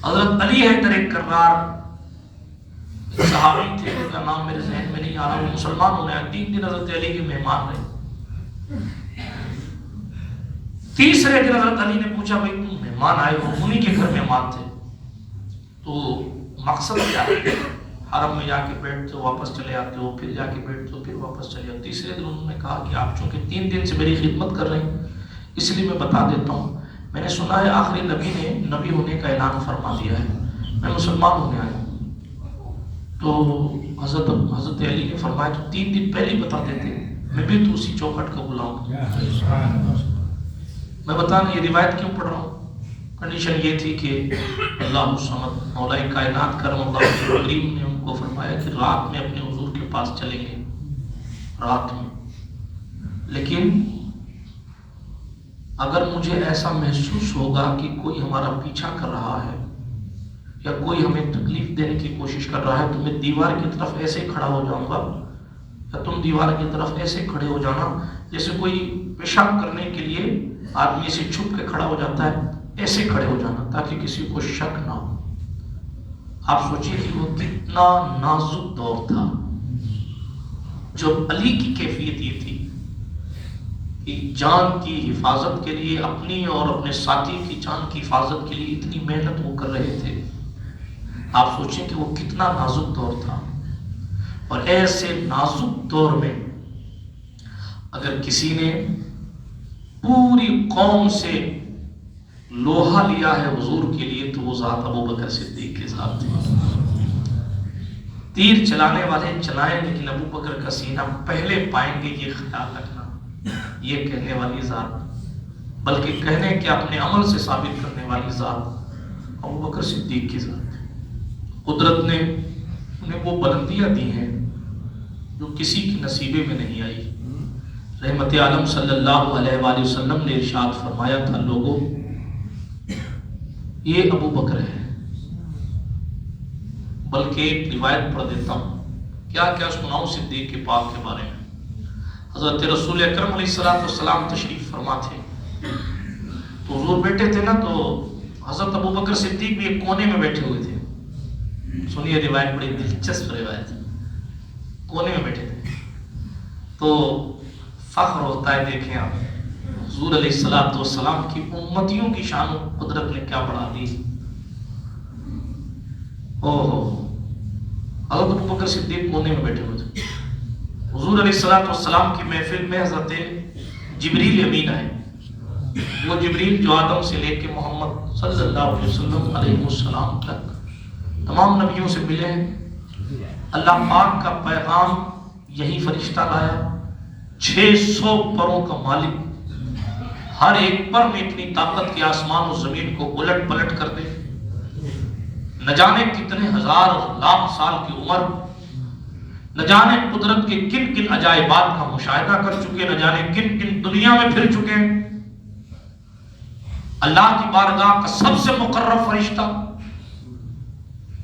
حضرت علی حیدر کرار صحابی تھے، ان کا نام میرے ذہن میں نہیں آ رہا، وہ مسلمان ہونے آئے، 3 دن حضرت علی کے مہمان رہے۔ تیسرے دن حضرت علی نے پوچھا بھائی تم مہمان آئے ہو، انہی کے گھر مہمان تھے تو مقصد کیا ہے؟ حرم میں جا کے بیٹھتے ہو واپس چلے آتے ہو، پھر جا کے بیٹھتے ہو پھر واپس چلے آتے ہو۔ تیسرے دن انہوں نے کہا کہ آپ چونکہ 3 دن سے میری خدمت کر رہے ہیں اس لیے میں بتا دیتا ہوں، میں نے سنا ہے آخری نبی نے نبی ہونے کا اعلان فرما دیا ہے، میں مسلمان ہونے آیا ہوں۔ تو حضرت علی نے فرمایا تو 3 دن پہلے ہی بتا دیتے، میں بھی تو اسی چوکھٹ کا غلام ہوں۔ میں بتانا یہ روایت کیوں پڑھ رہا ہوں، کنڈیشن یہ تھی کہ اللہ الصمد مولا کائنات کرم اللہ کریم نے ان کو فرمایا کہ رات میں اپنے حضور کے پاس چلیں گے، رات میں، لیکن اگر مجھے ایسا محسوس ہوگا کہ کوئی ہمارا پیچھا کر رہا ہے یا کوئی ہمیں تکلیف دینے کی کوشش کر رہا ہے تو میں دیوار کی طرف ایسے کھڑا ہو جاؤں گا یا تم دیوار کی طرف ایسے کھڑے ہو جانا جیسے کوئی پیشاب کرنے کے لیے آدمی سے چھپ کے کھڑا ہو جاتا ہے، ایسے کھڑے ہو جانا تاکہ کسی کو شک نہ ہو۔ آپ سوچئے کہ وہ کتنا نازک دور تھا۔ جو علی کی کیفیت یہ تھی کہ جان کی حفاظت کے لیے، اپنی اور اپنے ساتھی کی جان کی حفاظت کے لیے اتنی محنت وہ کر رہے تھے۔ آپ سوچیں کہ وہ کتنا نازک دور تھا، اور ایسے نازک دور میں اگر کسی نے پوری قوم سے لوہا لیا ہے حضور کے لیے تو وہ ذات ابو بکر صدیق کے ذات تھے۔ تیر چلانے والے چلائیں لیکن ابو بکر کا سینہ پہلے پائیں گے، یہ خیال رکھنا۔ یہ کہنے والی ذات، بلکہ کہنے کہ اپنے عمل سے ثابت کرنے والی ذات ابو بکر صدیق کی ذات ہے۔ قدرت نے انہیں وہ بلندیاں دی ہیں جو کسی کی نصیبے میں نہیں آئی۔ رحمت عالم صلی اللہ علیہ وآلہ وسلم نے ارشاد فرمایا تھا، لوگوں یہ ابو بکر ہے۔ بلکہ ایک روایت پڑھ دیتا ہوں، کیا کیا سناؤں صدیق کے پاک کے بارے میں۔ حضرت رسول اکرم علیہ السلام تشریف فرما تھے تو حضور بیٹھے تھے نا، تو حضرت ابو بکر صدیق بھی ایک کونے میں بیٹھے ہوئے تھے۔ سنیے روایت، بڑی دلچسپ روایت، کونے میں بیٹھے تھے تو فخر ہوتا ہے۔ دیکھیں آپ حضور علیہ السلام کی امتیوں کی شان و قدرت نے کیا بڑھا دی۔ حضرت ابو بکر صدیق کونے میں بیٹھے ہوئے تھے، حضور علیہ السلام کی محفل میں حضرت جبریل امین آئے۔ وہ جبریل جو آدم سے لے کے محمد صلی اللہ علیہ وسلم علیہ السلام تک تمام نبیوں سے ملے ہیں۔ اللہ پاک کا پیغام یہی فرشتہ لایا، 600 پروں کا مالک، ہر ایک پر میں اتنی طاقت کہ آسمان و زمین کو الٹ پلٹ کر دے، نہ جانے کتنے ہزار لاکھ سال کی عمر، نہ جانے قدرت کے کن کن عجائبات کا مشاہدہ کر چکے، نہ جانے کن کن دنیا میں پھر چکے۔ اللہ کی بارگاہ کا سب سے مقرب فرشتہ،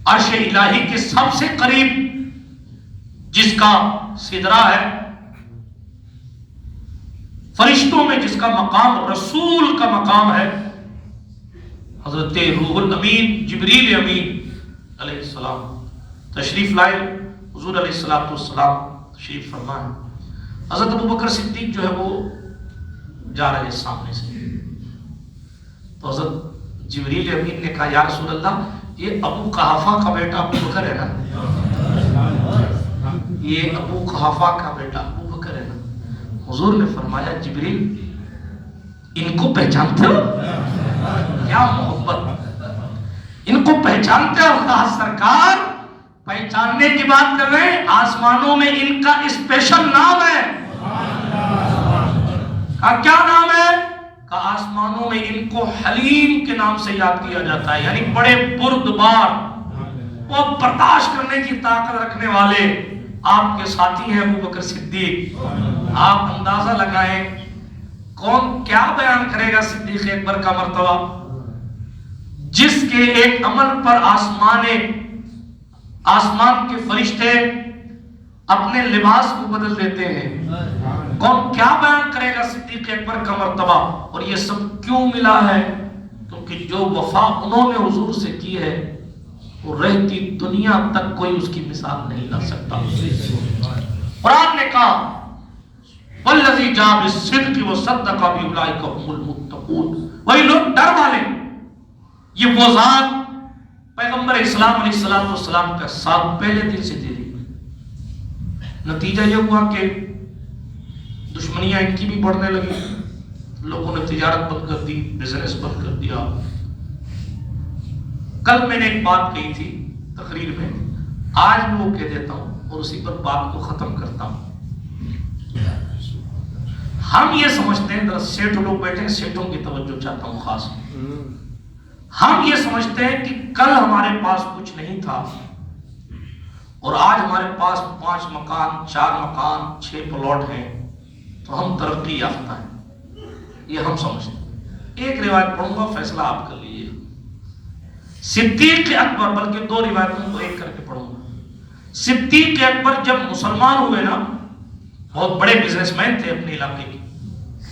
عرش الہی کے سب سے قریب جس کا سدرہ ہے، فرشتوں میں جس کا مقام رسول کا مقام ہے، حضرت روح الامین جبریل امین علیہ السلام تشریف لائے، حضور علیہ السلام تشریف فرمائے. حضرت ابوبکر صدیق جو ہے وہ جا رہے سامنے سے، تو حضرت جبریل امین نے کہا یا رسول اللہ یہ ابو قحافہ کا بیٹا ابو بکر ہے نا، یہ ابو قحافہ کا بیٹا ابو بکر ہے نا. حضور نے فرمایا جبریل ان کو پہچانتے ہو؟ کیا محبت، ان کو پہچانتے ہو؟ کہا سرکار پہچاننے کی بات کر رہے ہیں، آسمانوں میں ان کا اسپیشل نام ہے. کہا کیا نام ہے؟ کہا آسمانوں میں ان کو حلیم کے نام سے یاد کیا جاتا ہے، یعنی بڑے بردبار، وہ برداشت کرنے کی طاقت رکھنے والے. آپ کے ساتھی ہیں ابو بکر صدیق. آپ اندازہ لگائیں کون کیا بیان کرے گا صدیق اکبر کا مرتبہ، جس کے ایک عمل پر آسمان کے فرشتے اپنے لباس کو بدل دیتے ہیں. کون کیا بیان کرے گا صدیق اکبر کا مرتبہ؟ اور یہ سب کیوں ملا ہے؟ کیونکہ جو وفا انہوں نے حضور سے کی ہے وہ رہتی دنیا تک کوئی اس کی مثال نہیں لا سکتا. قرآن نے کہا والذی جاء بالصدق وصدق بہ اولئک هم المتقون، وہی لوگ ڈر والے. یہ وہ ذات پیغمبر اسلام علیہ السلام کا ساتھ پہلے دن سے دے دی. نتیجہ یہ ہوا کہ دشمنیاں ان کی بھی بڑھنے لگی، لوگوں نے تجارت بند کر دی، بزنس بند کر دیا. کل میں نے ایک بات کہی تھی تقریر میں، آج میں وہ کہہ دیتا ہوں اور اسی پر بات کو ختم کرتا ہوں. ہم یہ سمجھتے ہیں، ذرا سیٹھ لوگ بیٹھے ہیں، سیٹھوں کی توجہ چاہتا ہوں خاص. ہم یہ سمجھتے ہیں کہ کل ہمارے پاس کچھ نہیں تھا اور آج ہمارے پاس 5 مکان 4 مکان 6 پلاٹ ہیں تو ہم ترقی یافتہ ہیں. یہ ہم سمجھتے ہیں. ایک روایت پڑھوں گا، فیصلہ آپ کر لیجیے. صدیق اکبر، بلکہ 2 روایتوں کو ایک کر کے پڑھوں گا. صدیق اکبر جب مسلمان ہوئے نا، بہت بڑے بزنس مین تھے اپنے علاقے کے،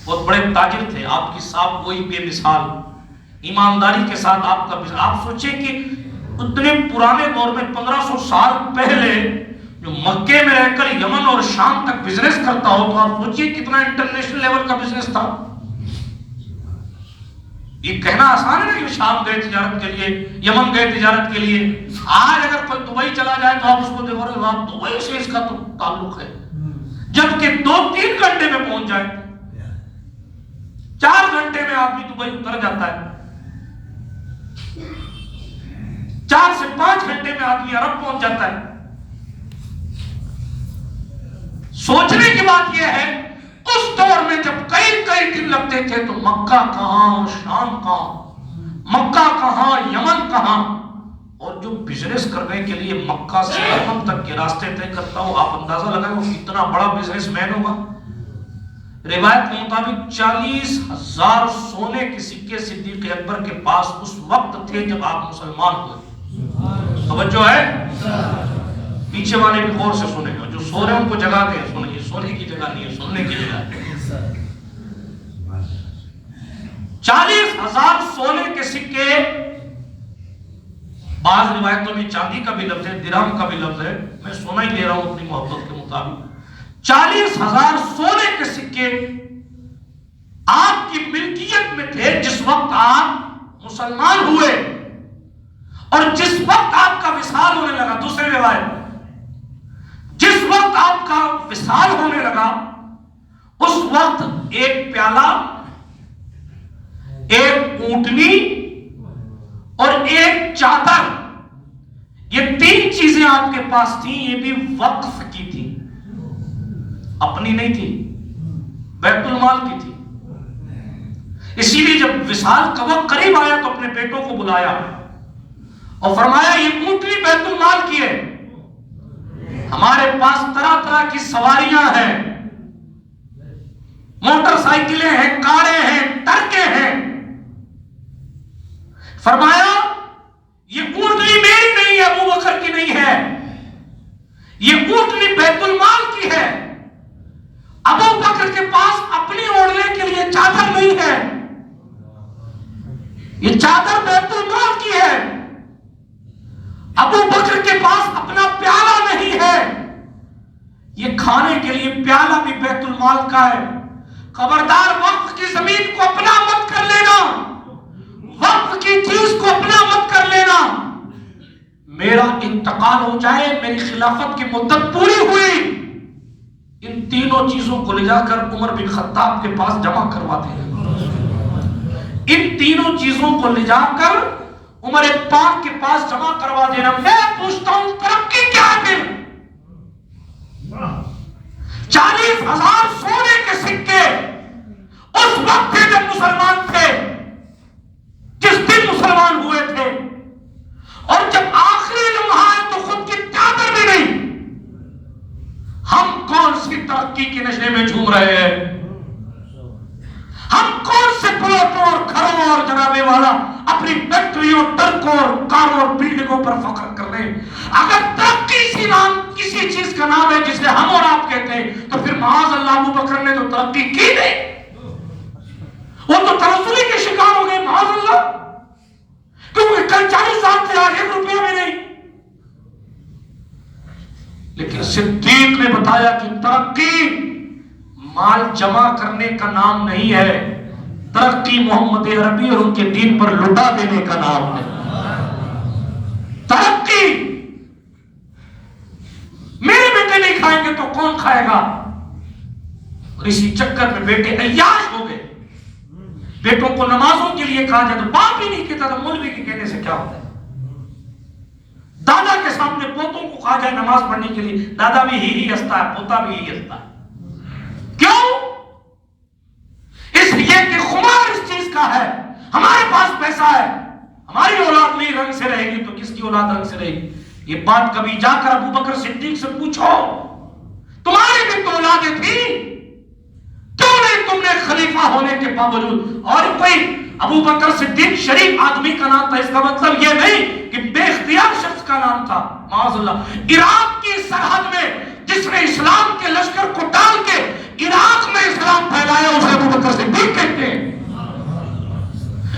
بہت بڑے تاجر تھے. آپ کی صاحب وہی بے مثال ایمانداری کے ساتھ آپ کا بزنس. آپ سوچیں کہ اتنے پرانے دور میں 1500 سال پہلے جو مکے میں رہ کر یمن اور شام تک بزنس کرتا ہو، تو آپ سوچئے کتنا انٹرنیشنل لیول کا بزنس تھا. یہ کہنا آسان ہے نا کہ شام گئے تجارت کے لیے، یمن گئے تجارت کے لیے. آج اگر کوئی دبئی چلا جائے تو آپ اس کو دیکھو رہے آپ دبئی سے اس کا تو تعلق ہے، جبکہ 2-3 گھنٹے میں پہنچ جائے. 4 گھنٹے میں آدمی دبئی اتر جاتا ہے، 4 سے 5 گھنٹے میں آدمی عرب پہنچ جاتا ہے. سوچنے کی بات یہ ہے اس دور میں جب کئی دن لگتے تھے تو مکہ کہاں، شام کہاں، مکہ کہاں، یمن کہاں. اور جو بزنس کرنے کے لیے مکہ سے یمن تک کے راستے طے کرتا ہو، آپ اندازہ لگائیں وہ کتنا بڑا بزنس مین ہوگا. روایت کے مطابق 40,000 سونے کے سکے صدیق اکبر کے پاس اس وقت تھے جب آپ مسلمان ہوئے. توجہ ہے؟ پیچھے والے بھی غور سے سنیں گے، جو سو رہے ہیں ان کو جگا دیں. سنیں، یہ سونے کی جگہ نہیں ہے، سننے کی جگہ ہے. 40,000 سونے کے سکے. بعض روایتوں میں چاندی کا بھی لفظ ہے، درہم کا بھی لفظ ہے، میں سونا ہی لے رہا ہوں اپنی محبت کے مطابق. 40,000 سونے کے سکے آپ کی ملکیت میں تھے جس وقت آپ مسلمان ہوئے، اور جس وقت آپ کا وصال ہونے لگا، دوسرے روایت جس وقت آپ کا وصال ہونے لگا اس وقت ایک پیالہ، ایک اونٹنی اور ایک چادر، یہ 3 چیزیں آپ کے پاس تھیں. یہ بھی وقف کی تھی، اپنی نہیں تھی، بیت المال کی تھی. اسی لیے جب وصال کا وقت قریب آیا تو اپنے بیٹوں کو بلایا اور فرمایا یہ اونٹنی بیت المال کی ہے، ہمارے پاس طرح طرح کی سواریاں ہیں، موٹر سائیکلیں ہیں، کاریں ہیں، ٹرکیں ہیں. فرمایا یہ اونٹنی میری نہیں ہے، ابو بکر کی نہیں ہے، یہ اونٹنی بیت المال کی ہے. ابو بکر کے پاس اپنی اوڑھنے کے لیے چادر نہیں ہے. یہ چادر بیت المال کی ہے. ابو بکر کے پاس اپنا پیالہ نہیں ہے. یہ کھانے کے لیے پیالہ بھی بیت المال کا ہے. خبردار وقف کی زمین کو اپنا مت کر لینا, وقف کی چیز کو اپنا مت کر لینا. میرا انتقال ہو جائے, میری خلافت کی مدت پوری ہوئی, ان تینوں چیزوں کو لے جا کر عمر بن خطاب کے پاس جمع کرواتے ہیں. ان تینوں چیزوں کو لے جا کر عمر پاک کے پاس جمع کروا دینا. میں پوچھتا ہوں ترقی کیا ہے پھر؟ 40,000 سونے کے سکے اس وقت تھے جب مسلمان تھے, جس دن مسلمان ہوئے تھے, اور جب آخری لمحہ ہے تو خود کی چادر بھی نہیں. ہم کون سی ترقی کے نشے میں جھوم رہے ہیں؟ ہم کون سے پلاٹوں اور گھروں اور جنابے والا اپنی فیکٹریوں, ٹرکوں اور کاروں اور بلڈنگوں پر فخر کر رہے ہیں؟ اگر ترقی کسی چیز کا نام ہے جسے ہم اور آپ کہتے ہیں, تو پھر معاذ اللہ ابو بکر نے تو ترقی کی نہیں, وہ تو تنزلی کے شکار ہو گئے معاذ اللہ, کیونکہ کل 40,000 تھے, آج 1 روپیہ بھی نہیں. لیکن صدیق نے بتایا کہ ترقی مال جمع کرنے کا نام نہیں ہے, ترقی محمد عربی اور ان کے دین پر لٹا دینے کا نام ہے. ترقی میرے بیٹے نہیں کھائیں گے تو کون کھائے گا؟ اور اسی چکر میں بیٹے عیاش ہو گئے. بیٹوں کو نمازوں کے لیے کہا جائے تو باپ ہی نہیں کہتا تھا, مولوی کے کہنے سے کیا ہوتا ہے. دادا کے سامنے پوتوں کو کہا جائے نماز پڑھنے کے لیے, دادا بھی ہی ہنستا ہے, پوتا بھی ہی ہنستا ہے. کیوں؟ اس لیے کہ خمار اس چیز کا ہے. ہمارے پاس پیسہ ہے, ہماری اولاد نہیں رنگ سے رہے گی تو کس کی اولاد رنگ سے رہے گی؟ یہ بات کبھی جا کر ابو بکر صدیق سے پوچھو, تمہاری بھی تو اولادیں تھیں, کیوں نہیں تم نے خلیفہ ہونے کے باوجود؟ اور کوئی ابو بکر صدیق شریف آدمی کا نام تھا, اس کا مطلب یہ نہیں کہ بے اختیار شخص کا نام تھا. معاذ اللہ, عراق کی سرحد میں جس نے اسلام کے لشکر کو ڈال کے عراق میں اسلام پھیلایا اسے ابو بکر صدیق کہتے ہیں.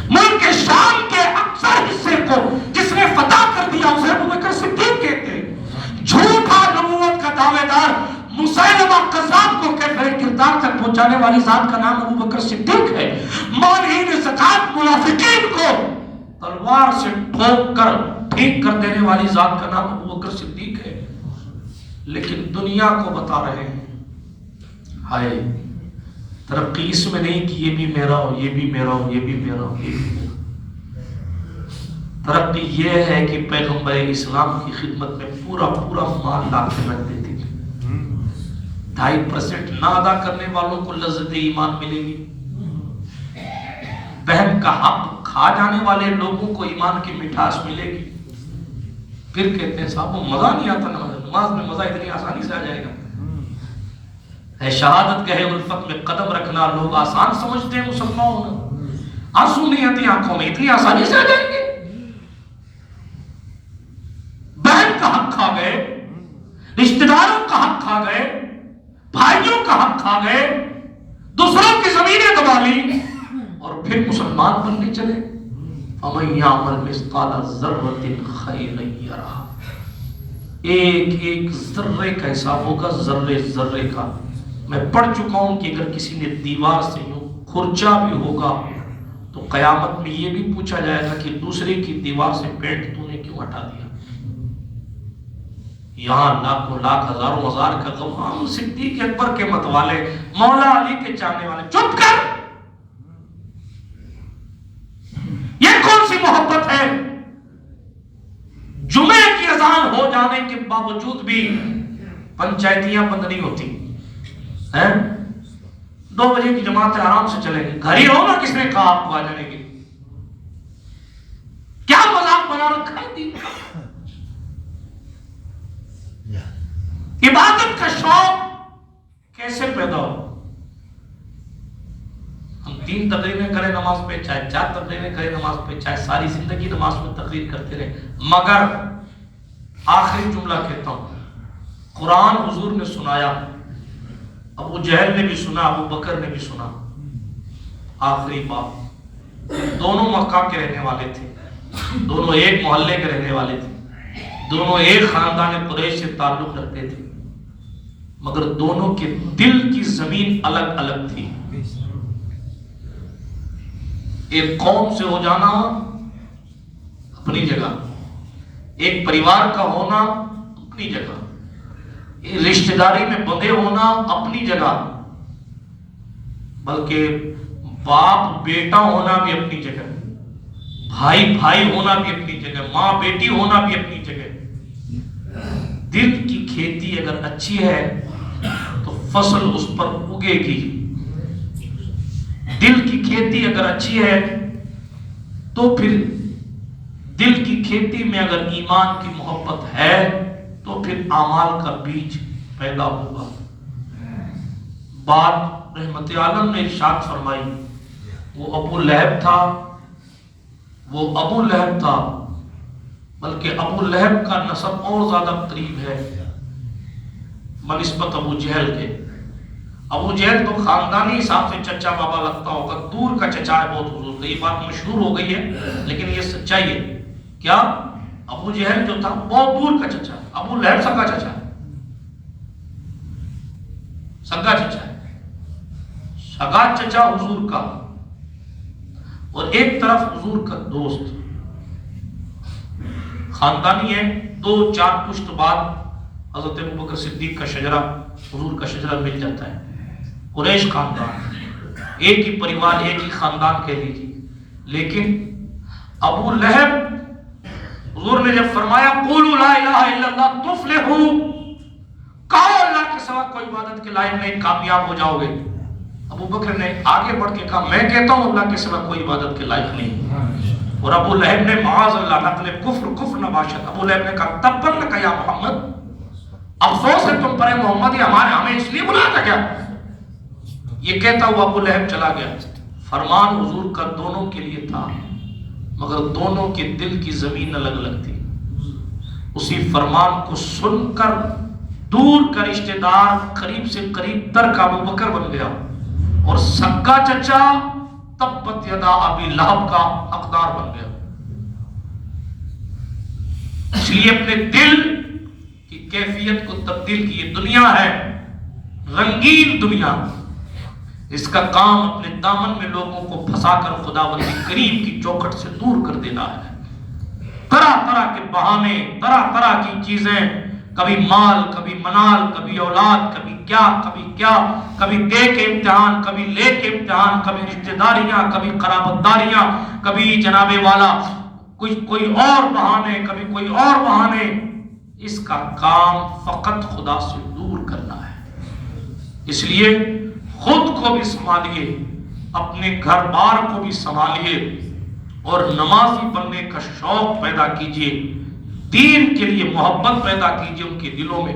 ملک شام کے اکثر حصے کو جس نے فتح کر دیا اسے ابو بکر صدیق کہتے ہیں. جھوٹا نبوت کا دعوے دار مسیلمہ قذاب کو کیفر کردار تک پہنچانے والی ذات کا نام ابو بکر صدیق ہے. مانعین زکات منافقین کو تلوار سے ٹھوک کر ٹھیک کر دینے والی ذات کا نام ابو بکر صدیق ہے. لیکن دنیا کو بتا رہے ہیں ہائے ترقی اس میں نہیں کہ یہ بھی میرا ہو, یہ بھی میرا ہو, یہ بھی میرا ہو, یہ بھی میرا. ترقی یہ ہے کہ پیغمبر اسلام کی خدمت میں پورا مال لا کے رکھ دیتے تھے. 2.5% نہ ادا کرنے والوں کو لذت ایمان ملے گی, بہن کا حق کھا جانے والے لوگوں کو ایمان کی مٹھاس ملے گی. پھر کہتے ہیں صاحب وہ مزہ نہیں آتا نماز میں, مزہ اتنی آسانی سے آ جائے گا. ہے شہادت کہے الفت میں قدم رکھنا, لوگ آسان سمجھتے ہیں مسلمان ہونا. آنسو نہیں آتی آنکھوں میں, اتنی آسانی سے آ جائیں گے. بہن کا حق کھا گئے, رشتہ داروں کا حق کھا گئے, بھائیوں کا حق کھا گئے, دوسروں کی زمینیں دبا لی, اور پھر مسلمان بننے چلے. فَمَن يَعْمَلْ مِثْقَالَ ذَرَّةٍ خَيْرًا يَرَهُ. ایک ذرے کا حساب ہوگا, ذرے کا. میں پڑھ چکا ہوں کہ اگر کسی نے دیوار سے یوں کھرچا بھی ہوگا تو قیامت میں یہ بھی پوچھا جائے گا کہ دوسرے کی دیوار سے پینٹ تو نے کیوں ہٹا دیا. یہاں لاکھوں لاکھ ہزاروں ہزار کا غم. ہم صدیق اکبر کے متوالے, مولا علی کے چاہنے والے, چپ کر. یہ کون سی محبت ہے؟ جمعے کی اذان ہو جانے کے باوجود بھی پنچایتیاں بند نہیں ہوتی ہیں. 2 بجے کی جماعت آرام سے چلیں گے, گھر ہی رہو نا, کس نے کہا آپ کو آ جانے کے؟ کیا مذاق بنا رکھا ہے دین کا؟ عبادت کا شوق کیسے پیدا ہو؟ ہم 3 تقریریں کریں نماز پہ, چاہے 4 تقریریں کریں نماز پہ, چاہے ساری زندگی نماز میں تقریر کرتے رہے, مگر آخری جملہ کہتا ہوں, قرآن حضور نے سنایا, ابو جہل نے بھی سنا, ابو بکر نے بھی سنا. آخری بات, دونوں مکہ کے رہنے والے تھے، دونوں ایک محلے کے رہنے والے تھے، دونوں ایک خاندان قریش سے تعلق رکھتے تھے، مگر دونوں کے دل کی زمین الگ الگ تھی۔ ایک قوم سے ہو جانا اپنی جگہ، ایک پریوار کا ہونا اپنی جگہ، ایک رشتہ داری میں بندھے ہونا اپنی جگہ، بلکہ باپ بیٹا ہونا بھی اپنی جگہ، بھائی بھائی ہونا بھی اپنی جگہ، ماں بیٹی ہونا بھی اپنی جگہ۔ دل کی کھیتی اگر اچھی ہے تو فصل اس پر اگے گی، دل کی کھیتی اگر اچھی ہے تو پھر دل کی کھیتی میں اگر ایمان کی محبت ہے تو پھر اعمال کا بیج پیدا ہوگا۔ بات رحمت عالم نے ارشاد فرمائی، وہ ابو لہب تھا، وہ ابو لہب تھا، بلکہ ابو لہب کا نسب اور زیادہ قریب ہے بنسبت ابو جہل کے۔ ابو جہل تو خاندانی حساب سے چچا بابا لگتا ہوگا، دور کا چچا ہے بہت حضور سے، یہ بات مشہور ہو گئی ہے لیکن یہ سچائی ہے۔ کیا ابو جہل جو تھا بہت دور کا چچا، ابو لہب سگا چچا ہے، سگا چچا ہے، سگا چچا حضور کا، اور ایک طرف حضور کا دوست، خاندانی ہے۔ 2-4 پشت بعد حضرت ابوبکر صدیق کا شجرہ، حضور کا شجرہ مل جاتا ہے۔ قریش خاندان، ایک ہی پریوار، ایک ہی خاندان کہہ لیجیے، لیکن ابو لہب، حضور نے جب فرمایا قولوا لا الہ الا اللہ تفلحوا، کہو اللہ کے سوا کوئی عبادت کے لائق نہیں، کامیاب ہو جاؤ گے۔ ابو بکر نے آگے بڑھ کے کہا میں کہتا ہوں اللہ کے سوا کوئی عبادت کے لائق نہیں، اور ابو لہب نے معاذ اللہ نقل کفر نباشت، ابو لہب نے کہا تبا لک یا محمد، افسوس ہے تم پر محمد، یہ ہمیں اس لیے بلایا تھا کیا؟ یہ کہتا ہوا ابو لہب چلا گیا۔ فرمان حضور کا دونوں کے لیے تھا، مگر دونوں کے دل کی زمین الگ الگ تھی۔ اسی فرمان کو سن کر دور کا رشتہ دار قریب سے قریب تر کا ابو بکر بن گیا، اور سگا چچا تبت یدا ابی لہب کا حقدار بن گیا۔ اس لیے اپنے دل کی کیفیت کو تبدیل کی۔ یہ دنیا ہے رنگین دنیا، اس کا کام اپنے دامن میں لوگوں کو پھنسا کر خداوندی کریم کی چوکھٹ سے دور کر دینا ہے۔ طرح طرح کے بہانے، طرح طرح کی چیزیں، کبھی مال، کبھی منال، کبھی اولاد، کبھی کیا، کبھی دے کے امتحان، کبھی لے کے امتحان، کبھی رشتہ داریاں، کبھی قرابت داریاں، کبھی جناب والا کوئی اور بہانے، کبھی کوئی اور بہانے۔ اس کا کام فقط خدا سے دور کرنا ہے۔ اس لیے خود کو بھی سنبھالیے، اپنے گھر بار کو بھی سنبھالیے، اور نمازی بننے کا شوق پیدا کیجئے، دین کے لیے محبت پیدا کیجئے ان کے دلوں میں۔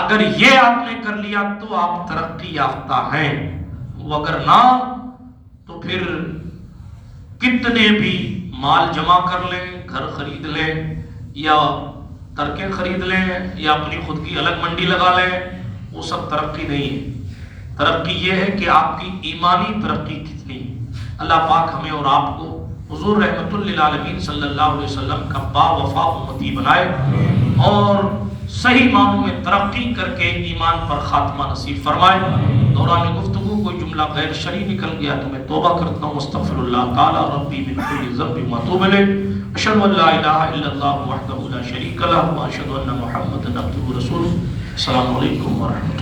اگر یہ آپ نے کر لیا تو آپ ترقی یافتہ ہیں، اگر نہ تو پھر کتنے بھی مال جمع کر لیں، گھر خرید لیں، یا ترکیں خرید لیں، یا اپنی خود کی الگ منڈی لگا لیں، وہ سب ترقی نہیں ہے۔ ترقی یہ ہے کہ آپ کی ایمانی ترقی کتنی۔ اللہ پاک ہمیں اور آپ کو حضور رحمت للعالمین صلی اللہ علیہ وسلم کا با وفا امتی بنائے، اور صحیح معنوں میں ترقی کر کے ایمان پر خاتمہ نصیب فرمائے۔ دوران گفتگو کوئی جملہ غیر شرعی نکل گیا تو میں توبہ کرتا ہوں، استغفر اللہ تعالی ربی من کل ذنب واتوب الیہ، اشہد ان لا الہ الا اللہ وحدہ لا شریک لہ، واشہد ان محمدا عبدہ ورسولہ۔ السلام علیکم ورحمۃ اللہ۔